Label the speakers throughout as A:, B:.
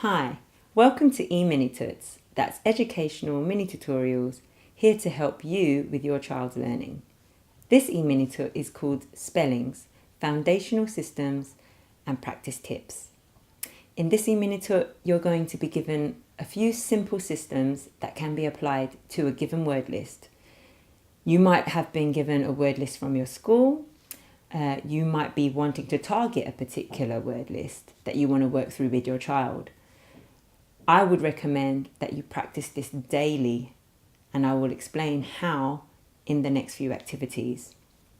A: Hi, welcome to Emini Tuts. That's educational mini tutorials here to help you with your child's learning. This Emini Tut is called Spellings, Foundational Systems and Practice Tips. In this Emini Tut, you're going to be given a few simple systems that can be applied to a given word list. You might have been given a word list from your school. You might be wanting to target a particular word list that you want to work through with your child. I would recommend that you practice this daily, and I will explain how in the next few activities.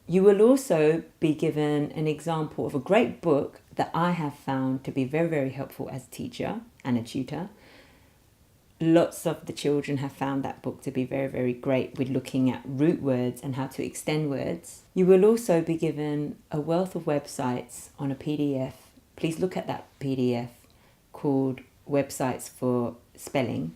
A: You will also be given an example of a great book that I have found to be very, very helpful as a teacher and a tutor. Lots of the children have found that book to be very, very great with looking at root words and how to extend words. You will also be given a wealth of websites on a PDF. Please look at that PDF called Websites for Spelling.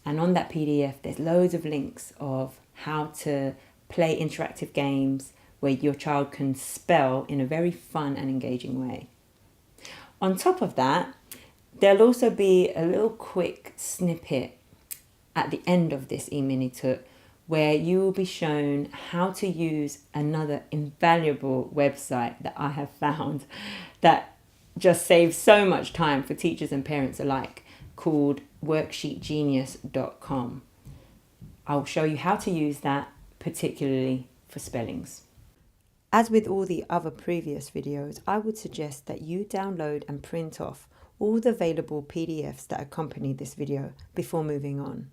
A: And on that PDF, there's loads of links of how to play interactive games where your child can spell in a very fun and engaging way. On top of that, there'll also be a little quick snippet at the end of this Emini Tut where you will be shown how to use another invaluable website that I have found that just saves so much time for teachers and parents alike, called worksheetgenius.com. I'll show you how to use that, particularly for spellings. As with all the other previous videos, I would suggest that you download and print off all the available PDFs that accompany this video before moving on.